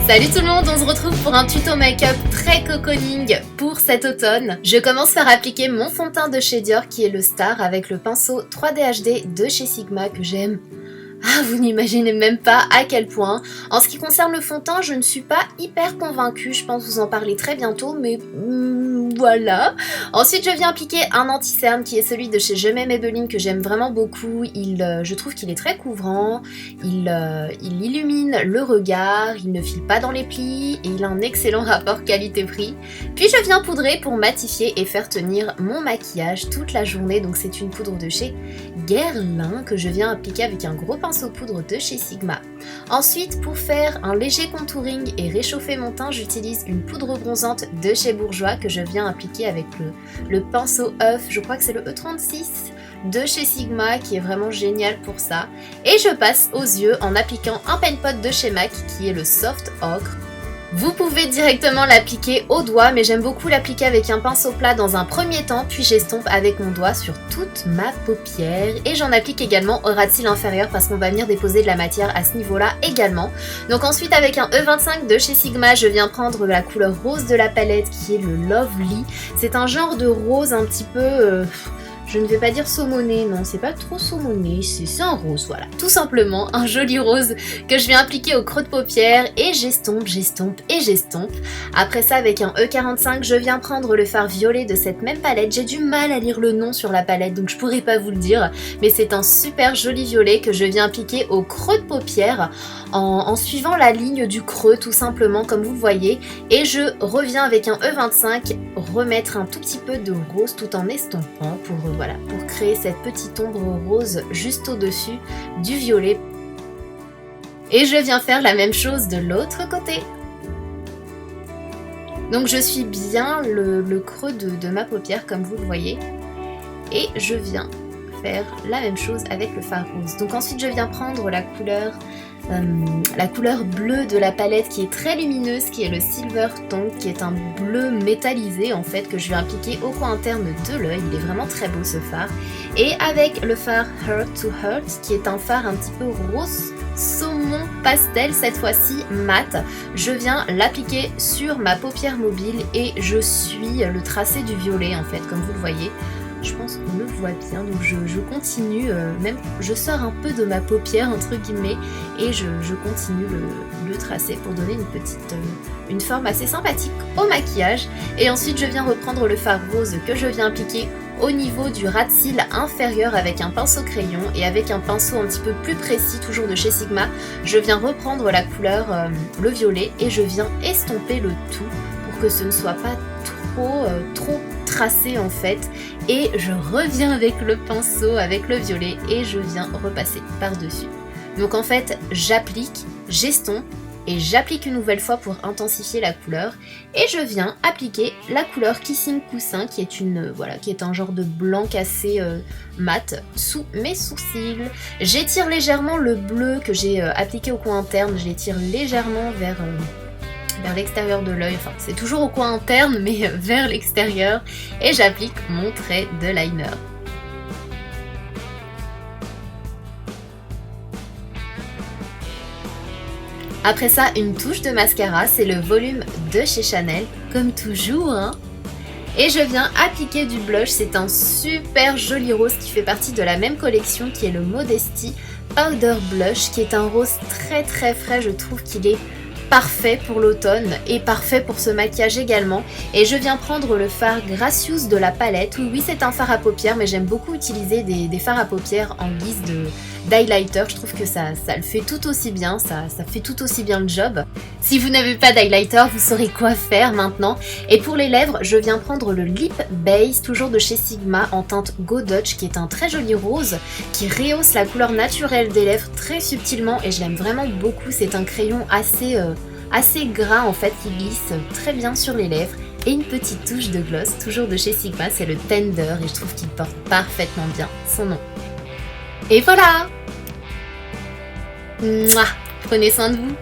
Salut tout le monde, on se retrouve pour un tuto make-up très cocooning pour cet automne. Je commence par appliquer mon fond de teint de chez Dior qui est le Star avec le pinceau 3D HD de chez Sigma que j'aime. Ah, vous n'imaginez même pas à quel point. En ce qui concerne le fond de teint, je ne suis pas hyper convaincue, je pense vous en parler très bientôt, mais voilà. Ensuite, je viens appliquer un anti-cerne qui est celui de chez Je m'aime Maybelline que j'aime vraiment beaucoup. Je trouve qu'il est très couvrant, il illumine le regard, il ne file pas dans les plis et il a un excellent rapport qualité-prix. Puis je viens poudrer pour matifier et faire tenir mon maquillage toute la journée. Donc c'est une poudre de chez Guerlain que je viens appliquer avec un gros pinceau poudre de chez Sigma. Ensuite, pour faire un léger contouring et réchauffer mon teint, j'utilise une poudre bronzante de chez Bourjois que je viens appliquer avec le pinceau œuf, je crois que c'est le E36 de chez Sigma qui est vraiment génial pour ça. Et je passe aux yeux en appliquant un pen pot de chez MAC qui est le Soft Ocre. Vous pouvez directement l'appliquer au doigt, mais j'aime beaucoup l'appliquer avec un pinceau plat dans un premier temps, puis j'estompe avec mon doigt sur toute ma paupière. Et j'en applique également au ras de cils inférieur parce qu'on va venir déposer de la matière à ce niveau-là également. Donc ensuite avec un E25 de chez Sigma, je viens prendre la couleur rose de la palette qui est le Lovely. C'est un genre de rose un petit peu... je ne vais pas dire saumoné, non, c'est pas trop saumoné, c'est un rose, voilà. Tout simplement, un joli rose que je viens appliquer au creux de paupière et j'estompe. Après ça, avec un E45, je viens prendre le fard violet de cette même palette. J'ai du mal à lire le nom sur la palette, donc je pourrais pas vous le dire, mais c'est un super joli violet que je viens appliquer au creux de paupière en suivant la ligne du creux, tout simplement, comme vous le voyez. Et je reviens avec un E25 remettre un tout petit peu de rose tout en estompant pour créer cette petite ombre rose juste au-dessus du violet. Et je viens faire la même chose de l'autre côté. Donc je suis bien le creux de ma paupière comme vous le voyez. Et je viens faire la même chose avec le fard rose. Donc ensuite je viens prendre la couleur bleue de la palette qui est très lumineuse, qui est le Silver Tongue, qui est un bleu métallisé en fait que je vais appliquer au coin interne de l'œil. Il est vraiment très beau ce fard. Et avec le fard Heart to Heart qui est un fard un petit peu rose saumon pastel, cette fois-ci mat, je viens l'appliquer sur ma paupière mobile et je suis le tracé du violet en fait comme vous le voyez. Je pense qu'on le voit bien, donc je continue, même je sors un peu de ma paupière entre guillemets et je continue le tracé pour donner une forme assez sympathique au maquillage. Et ensuite je viens reprendre le fard rose que je viens appliquer au niveau du ras de cils inférieur avec un pinceau crayon et avec un pinceau un petit peu plus précis, toujours de chez Sigma, je viens reprendre la couleur, le violet, et je viens estomper le tout pour que ce ne soit pas trop tracé en fait, et je reviens avec le pinceau avec le violet et je viens repasser par dessus. Donc en fait j'applique, j'estompe et j'applique une nouvelle fois pour intensifier la couleur et je viens appliquer la couleur Kissing Coussin qui est un genre de blanc cassé mat sous mes sourcils. J'étire légèrement le bleu que j'ai appliqué au coin interne, je l'étire légèrement vers l'extérieur de l'œil, enfin c'est toujours au coin interne mais vers l'extérieur, et j'applique mon trait de liner. Après ça, une touche de mascara, c'est le volume de chez Chanel, comme toujours, hein. Et je viens appliquer du blush, c'est un super joli rose qui fait partie de la même collection qui est le Modesty Powder Blush, qui est un rose très très frais, je trouve qu'il est parfait pour l'automne et parfait pour ce maquillage également. Et je viens prendre le fard Gracious de la palette. Oui, c'est un fard à paupières, mais j'aime beaucoup utiliser des fards à paupières en guise d'highlighter. Je trouve que ça le fait tout aussi bien, ça fait tout aussi bien le job. Si vous n'avez pas d'highlighter, vous saurez quoi faire maintenant. Et pour les lèvres, je viens prendre le Lip Base, toujours de chez Sigma, en teinte Go Dutch, qui est un très joli rose, qui rehausse la couleur naturelle des lèvres très subtilement, et je l'aime vraiment beaucoup. C'est un crayon assez gras en fait, qui glisse très bien sur les lèvres. Et une petite touche de gloss, toujours de chez Sigma, c'est le Tender, et je trouve qu'il porte parfaitement bien son nom. Et voilà! Mouah! Prenez soin de vous!